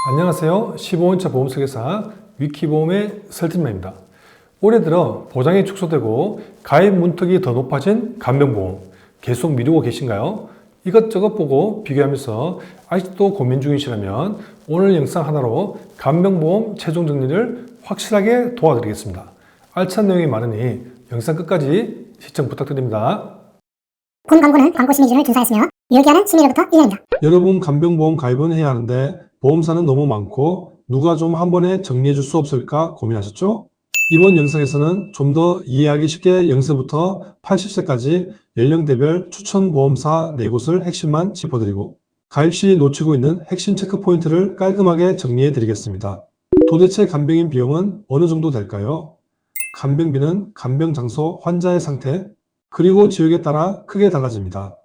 안녕하세요. 15원차 보험설계사 위키보험의 설팀장입니다. 올해 들어 보장이 축소되고 가입 문턱이 더 높아진 간병보험 계속 미루고 계신가요? 이것저것 보고 비교하면서 아직도 고민 중이시라면 오늘 영상 하나로 간병보험 최종 정리를 확실하게 도와드리겠습니다. 알찬 내용이 많으니 영상 끝까지 시청 부탁드립니다. 본 광고는 광고 심의 기준을 준수하였으며 유효기한은 심의일로부터 1년입니다. 여러분 간병보험 가입은 해야 하는데 보험사는 너무 많고 누가 좀 한 번에 정리해 줄 수 없을까 고민하셨죠? 이번 영상에서는 좀 더 이해하기 쉽게 0세부터 80세까지 연령대별 추천 보험사 4곳을 핵심만 짚어드리고 가입 시 놓치고 있는 핵심 체크 포인트를 깔끔하게 정리해 드리겠습니다. 도대체 간병인 비용은 어느 정도 될까요? 간병비는 간병 장소, 환자의 상태, 그리고 지역에 따라 크게 달라집니다.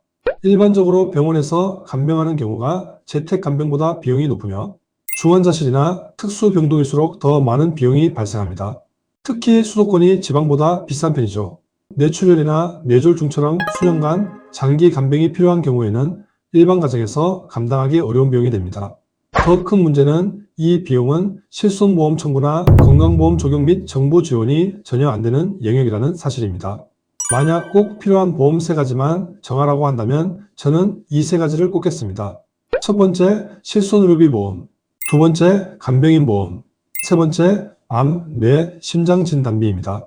일반적으로 병원에서 간병하는 경우가 재택 간병보다 비용이 높으며 중환자실이나 특수병동일수록 더 많은 비용이 발생합니다. 특히 수도권이 지방보다 비싼 편이죠. 뇌출혈이나 뇌졸중처럼 수년간 장기 간병이 필요한 경우에는 일반 가정에서 감당하기 어려운 비용이 됩니다. 더 큰 문제는 이 비용은 실손보험 청구나 건강보험 적용 및 정부 지원이 전혀 안 되는 영역이라는 사실입니다. 만약 꼭 필요한 보험 3가지만 정하라고 한다면 저는 이 3가지를 꼽겠습니다. 첫 번째, 실손의료비 보험. 두 번째, 간병인 보험. 세 번째, 암, 뇌, 심장 진단비입니다.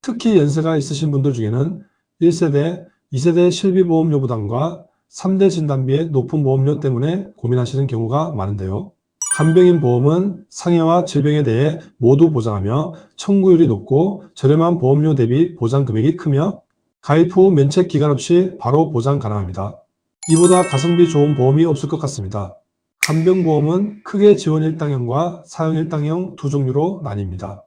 특히 연세가 있으신 분들 중에는 1세대, 2세대 실비보험료 부담과 3대 진단비의 높은 보험료 때문에 고민하시는 경우가 많은데요. 간병인 보험은 상해와 질병에 대해 모두 보장하며 청구율이 높고 저렴한 보험료 대비 보장 금액이 크며 가입 후 면책 기간 없이 바로 보장 가능합니다. 이보다 가성비 좋은 보험이 없을 것 같습니다. 간병보험은 크게 지원 1당형과 사용 1당형 두 종류로 나뉩니다.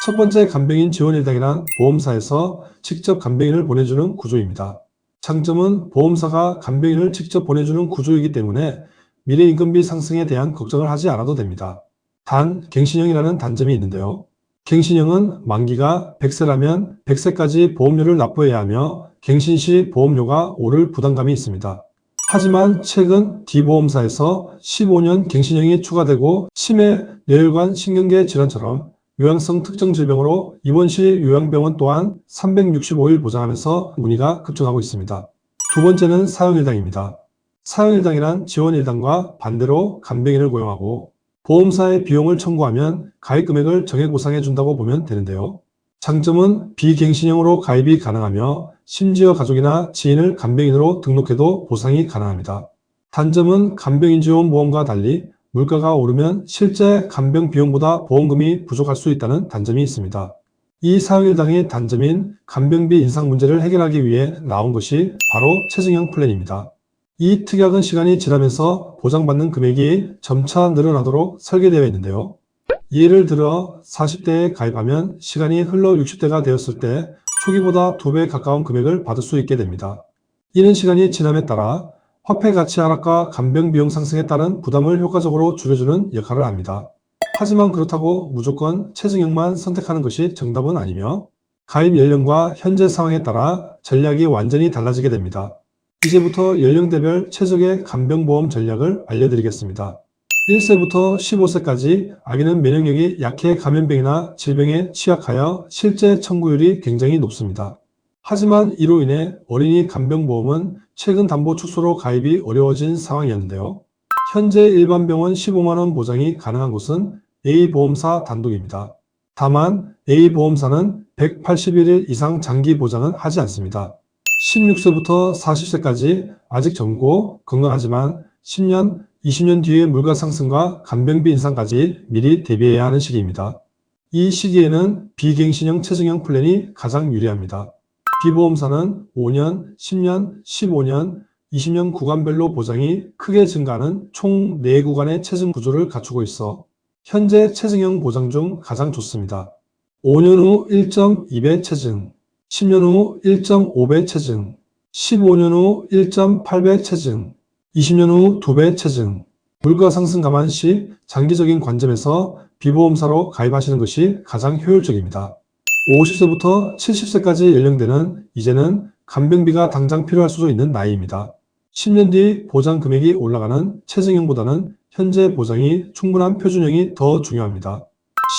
첫 번째 간병인 지원 1당이란 보험사에서 직접 간병인을 보내주는 구조입니다. 장점은 보험사가 간병인을 직접 보내주는 구조이기 때문에 미래 인건비 상승에 대한 걱정을 하지 않아도 됩니다. 단, 갱신형이라는 단점이 있는데요. 갱신형은 만기가 100세라면 100세까지 보험료를 납부해야 하며 갱신 시 보험료가 오를 부담감이 있습니다. 하지만 최근 D보험사에서 15년 갱신형이 추가되고 치매, 뇌혈관, 신경계 질환처럼 요양성 특정 질병으로 입원 시 요양병원 또한 365일 보장하면서 문의가 급증하고 있습니다. 두 번째는 사용 1당입니다. 사용 1당이란 지원 1당과 반대로 간병인을 고용하고 보험사의 비용을 청구하면 가입 금액을 정액 보상해 준다고 보면 되는데요. 장점은 비갱신형으로 가입이 가능하며 심지어 가족이나 지인을 간병인으로 등록해도 보상이 가능합니다. 단점은 간병인 지원 보험과 달리 물가가 오르면 실제 간병 비용보다 보험금이 부족할 수 있다는 단점이 있습니다. 이 사용 1당의 단점인 간병비 인상 문제를 해결하기 위해 나온 것이 바로 체증형 플랜입니다. 이 특약은 시간이 지나면서 보장받는 금액이 점차 늘어나도록 설계되어 있는데요. 예를 들어 40대에 가입하면 시간이 흘러 60대가 되었을 때 초기보다 2배 가까운 금액을 받을 수 있게 됩니다. 이는 시간이 지남에 따라 화폐 가치 하락과 간병 비용 상승에 따른 부담을 효과적으로 줄여주는 역할을 합니다. 하지만 그렇다고 무조건 체증형만 선택하는 것이 정답은 아니며 가입 연령과 현재 상황에 따라 전략이 완전히 달라지게 됩니다. 이제부터 연령대별 최적의 간병보험 전략을 알려드리겠습니다. 1세부터 15세까지 아기는 면역력이 약해 감염병이나 질병에 취약하여 실제 청구율이 굉장히 높습니다. 하지만 이로 인해 어린이 간병보험은 최근 담보 축소로 가입이 어려워진 상황이었는데요. 현재 일반 병원 15만원 보장이 가능한 곳은 A보험사 단독입니다. 다만 A보험사는 181일 이상 장기 보장은 하지 않습니다. 16세부터 40세까지 아직 젊고 건강하지만 10년, 20년 뒤의 물가 상승과 간병비 인상까지 미리 대비해야 하는 시기입니다. 이 시기에는 비갱신형 체증형 플랜이 가장 유리합니다. B보험사는 5년, 10년, 15년, 20년 구간별로 보장이 크게 증가하는 총 4구간의 체증 구조를 갖추고 있어 현재 체증형 보장 중 가장 좋습니다. 5년 후 1.2배 체증, 10년 후 1.5배 체증, 15년 후 1.8배 체증, 20년 후 2배 체증. 물가 상승 감안 시 장기적인 관점에서 B보험사로 가입하시는 것이 가장 효율적입니다. 50세부터 70세까지 연령대는 이제는 간병비가 당장 필요할 수도 있는 나이입니다. 10년 뒤 보장 금액이 올라가는 체증형보다는 현재 보장이 충분한 표준형이 더 중요합니다.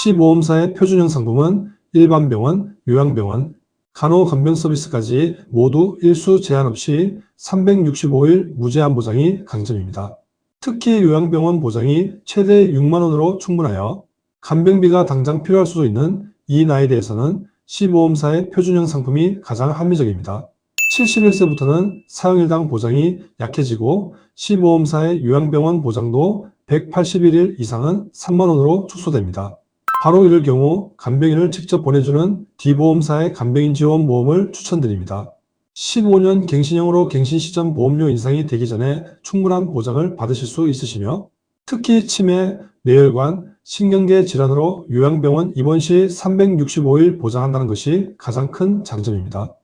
시보험사의 표준형 상품은 일반병원, 요양병원, 간호간병 서비스까지 모두 일수 제한 없이 365일 무제한 보장이 강점입니다. 특히 요양병원 보장이 최대 6만 원으로 충분하여 간병비가 당장 필요할 수도 있는 이 나이에 대해서는 시보험사의 표준형 상품이 가장 합리적입니다. 71세부터는 사용일당 보장이 약해지고 시보험사의 요양병원 보장도 181일 이상은 3만 원으로 축소됩니다. 바로 이럴 경우 간병인을 직접 보내주는 D보험사의 간병인 지원 보험을 추천드립니다. 15년 갱신형으로 갱신 시점 보험료 인상이 되기 전에 충분한 보장을 받으실 수 있으시며 특히 치매, 뇌혈관, 신경계 질환으로 요양병원 입원 시 365일 보장한다는 것이 가장 큰 장점입니다.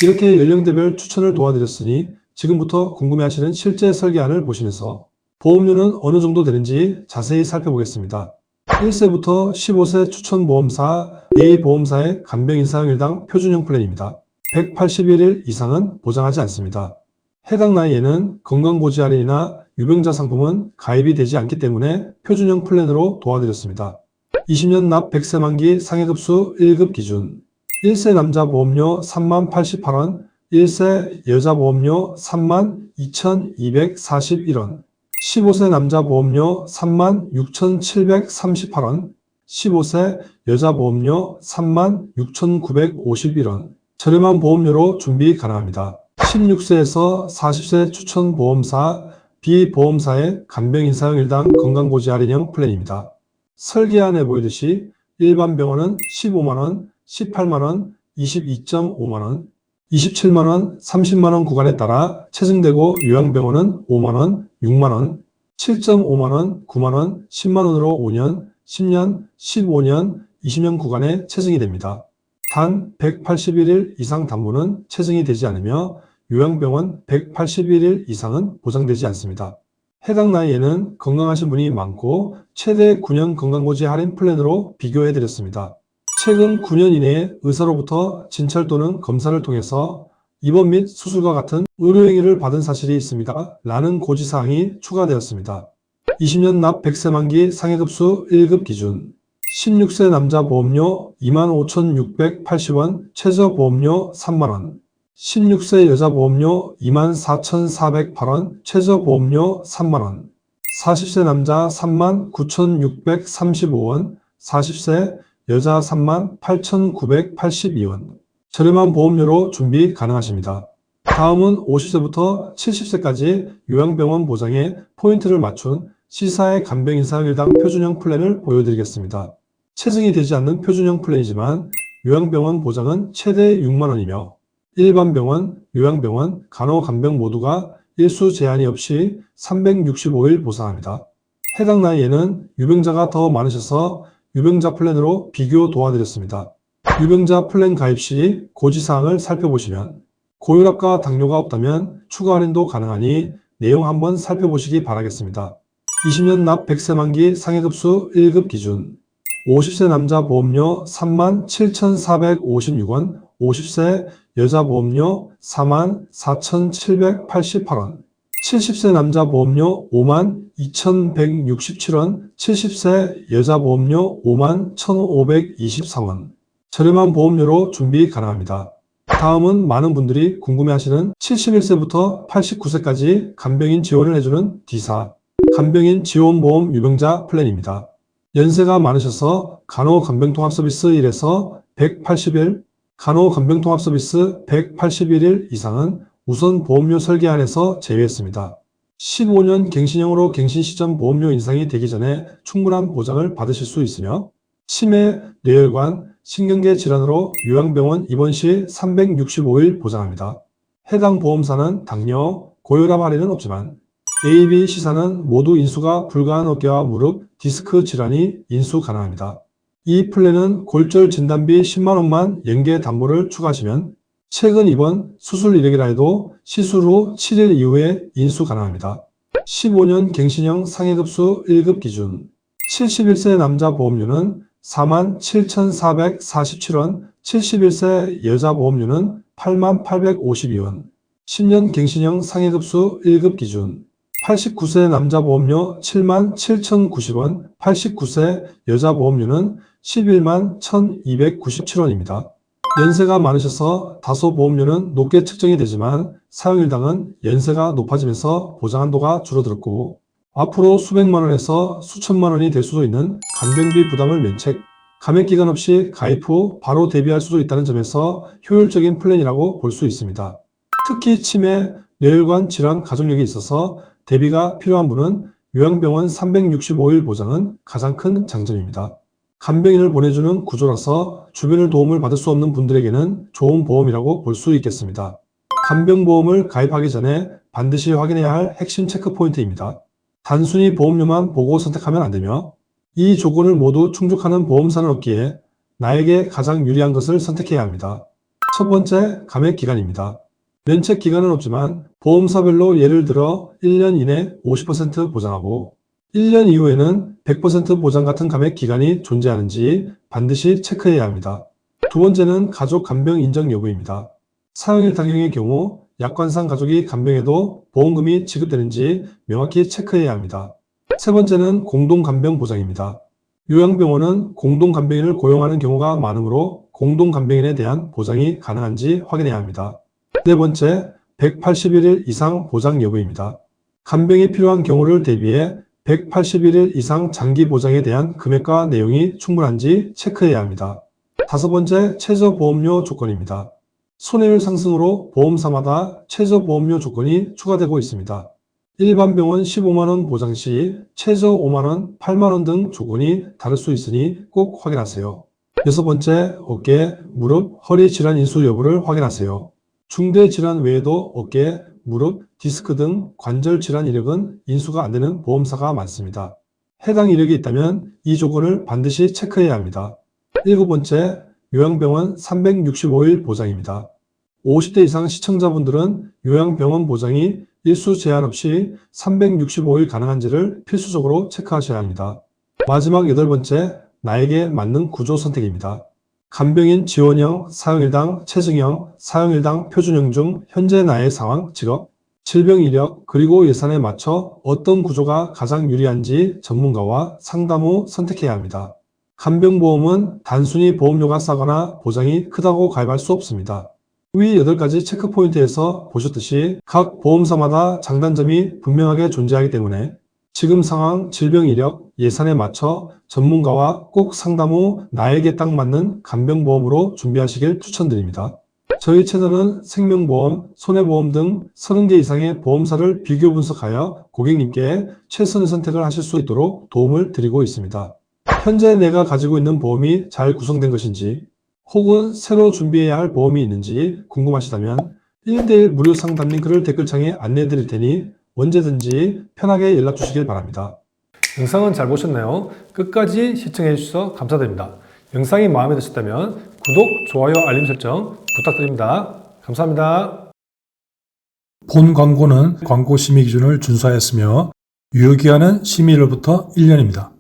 이렇게 연령대별 추천을 도와드렸으니 지금부터 궁금해하시는 실제 설계안을 보시면서 보험료는 어느 정도 되는지 자세히 살펴보겠습니다. 1세부터 15세 추천보험사 A보험사의 간병인 사용일당 표준형 플랜입니다. 181일 이상은 보장하지 않습니다. 해당 나이에는 건강보지 할인이나 유병자 상품은 가입이 되지 않기 때문에 표준형 플랜으로 도와드렸습니다. 20년 납 100세 만기 상해급수 1급 기준 1세 남자 보험료 3만 88원, 1세 여자 보험료 3만 2,241원, 15세 남자 보험료 3만 6,738원, 15세 여자 보험료 3만 6,951원, 저렴한 보험료로 준비 가능합니다. 16세에서 40세 추천 보험사 B보험사의 간병인 사용일당 건강보지 할인형 플랜입니다. 설계안에 보이듯이 일반 병원은 15만원, 18만원, 22.5만원, 27만원, 30만원 구간에 따라 체증되고 요양병원은 5만원, 6만원, 7.5만원, 9만원, 10만원으로 5년, 10년, 15년, 20년 구간에 체증이 됩니다. 단 181일 이상 단부는 체증이 되지 않으며 요양병원 181일 이상은 보장되지 않습니다. 해당 나이에는 건강하신 분이 많고 최대 9년 건강보지 할인 플랜으로 비교해드렸습니다. 최근 9년 이내에 의사로부터 진찰 또는 검사를 통해서 입원 및 수술과 같은 의료행위를 받은 사실이 있습니다. 라는 고지사항이 추가되었습니다. 20년 납 100세 만기 상해급수 1급 기준 16세 남자 보험료 25,680원, 최저보험료 3만원 16세 여자 보험료 24,408원, 최저보험료 3만원 40세 남자 39,635원, 40세 여자 38,982원 저렴한 보험료로 준비 가능하십니다. 다음은 50세부터 70세까지 요양병원 보장에 포인트를 맞춘 C사의 간병인 사용일당 표준형 플랜을 보여드리겠습니다. 체증이 되지 않는 표준형 플랜이지만 요양병원 보장은 최대 6만원이며 일반 병원, 요양병원, 간호간병 모두가 일수 제한이 없이 365일 보상합니다. 해당 나이에는 유병자가 더 많으셔서 유병자 플랜으로 비교 도와드렸습니다. 유병자 플랜 가입 시 고지사항을 살펴보시면 고혈압과 당뇨가 없다면 추가 할인도 가능하니 내용 한번 살펴보시기 바라겠습니다. 20년 납 100세 만기 상해급수 1급 기준 50세 남자 보험료 37,456원, 50세 여자 보험료 44,788원, 70세 남자 보험료 52,167원, 70세 여자 보험료 51,523원. 저렴한 보험료로 준비 가능합니다. 다음은 많은 분들이 궁금해하시는 71세부터 89세까지 간병인 지원을 해주는 D사 간병인 지원보험 유병자 플랜입니다. 연세가 많으셔서 간호간병통합서비스 1에서 180일, 간호간병통합서비스 181일 이상은 우선 보험료 설계안에서 제외했습니다. 15년 갱신형으로 갱신 시점 보험료 인상이 되기 전에 충분한 보장을 받으실 수 있으며 치매, 뇌혈관, 신경계 질환으로 요양병원 입원 시 365일 보장합니다. 해당 보험사는 당뇨, 고혈압 할인은 없지만 A, B, C사는 모두 인수가 불가한 어깨와 무릎, 디스크 질환이 인수 가능합니다. 이 플랜은 골절 진단비 10만원만 연계 담보를 추가하시면 최근 입원, 수술 이력이라 해도 시술 후 7일 이후에 인수 가능합니다. 15년 갱신형 상해급수 1급 기준 71세 남자 보험료는 47,447원, 71세 여자 보험료는 8852원, 10년 갱신형 상해급수 1급 기준 89세 남자 보험료 77,090원, 89세 여자 보험료는 111,1,297원입니다. 연세가 많으셔서 다소 보험료는 높게 책정이 되지만 사용일당은 연세가 높아지면서 보장 한도가 줄어들었고 앞으로 수백만 원에서 수천만 원이 될 수도 있는 간병비 부담을 면책, 감액기간 없이 가입 후 바로 대비할 수도 있다는 점에서 효율적인 플랜이라고 볼 수 있습니다. 특히 치매, 뇌혈관 질환 가족력이 있어서 대비가 필요한 분은 요양병원 365일 보장은 가장 큰 장점입니다. 간병인을 보내주는 구조라서 주변의 도움을 받을 수 없는 분들에게는 좋은 보험이라고 볼 수 있겠습니다. 간병보험을 가입하기 전에 반드시 확인해야 할 핵심 체크 포인트입니다. 단순히 보험료만 보고 선택하면 안 되며 이 조건을 모두 충족하는 보험사는 없기에 나에게 가장 유리한 것을 선택해야 합니다. 첫 번째, 감액 기간입니다. 면책 기간은 없지만 보험사별로 예를 들어 1년 이내 50% 보장하고 1년 이후에는 100% 보장 같은 감액 기간이 존재하는지 반드시 체크해야 합니다. 두 번째는 가족 간병 인정 여부입니다. 사용일 당형의 경우 약관상 가족이 간병해도 보험금이 지급되는지 명확히 체크해야 합니다. 세 번째는 공동 간병 보장입니다. 요양병원은 공동 간병인을 고용하는 경우가 많으므로 공동 간병인에 대한 보장이 가능한지 확인해야 합니다. 네 번째, 181일 이상 보장 여부입니다. 간병이 필요한 경우를 대비해 181일 이상 장기 보장에 대한 금액과 내용이 충분한지 체크해야 합니다. 다섯 번째, 최저보험료 조건입니다. 손해율 상승으로 보험사마다 최저보험료 조건이 추가되고 있습니다. 일반 병원 15만원 보장 시 최저 5만원, 8만원 등 조건이 다를 수 있으니 꼭 확인하세요. 여섯 번째, 어깨, 무릎, 허리 질환 인수 여부를 확인하세요. 중대 질환 외에도 어깨, 무릎, 디스크 등 관절 질환 이력은 인수가 안 되는 보험사가 많습니다. 해당 이력이 있다면 이 조건을 반드시 체크해야 합니다. 일곱 번째, 요양병원 365일 보장입니다. 50대 이상 시청자분들은 요양병원 보장이 일수 제한 없이 365일 가능한지를 필수적으로 체크하셔야 합니다. 마지막 여덟 번째, 나에게 맞는 구조 선택입니다. 간병인 지원형, 사용일당, 체증형, 사용일당, 표준형 중 현재 나의 상황, 직업, 질병 이력, 그리고 예산에 맞춰 어떤 구조가 가장 유리한지 전문가와 상담 후 선택해야 합니다. 간병보험은 단순히 보험료가 싸거나 보장이 크다고 가입할 수 없습니다. 위 8가지 체크포인트에서 보셨듯이 각 보험사마다 장단점이 분명하게 존재하기 때문에 지금 상황, 질병 이력, 예산에 맞춰 전문가와 꼭 상담 후 나에게 딱 맞는 간병보험으로 준비하시길 추천드립니다. 저희 채널은 생명보험, 손해보험 등 30개 이상의 보험사를 비교 분석하여 고객님께 최선의 선택을 하실 수 있도록 도움을 드리고 있습니다. 현재 내가 가지고 있는 보험이 잘 구성된 것인지 혹은 새로 준비해야 할 보험이 있는지 궁금하시다면 1대1 무료 상담 링크를 댓글창에 안내해 드릴 테니 언제든지 편하게 연락 주시길 바랍니다. 영상은 잘 보셨나요? 끝까지 시청해 주셔서 감사드립니다. 영상이 마음에 드셨다면 구독, 좋아요, 알림 설정 부탁드립니다. 감사합니다. 본 광고는 광고 심의 기준을 준수하였으며 유효기한은 심의일로부터 1년입니다.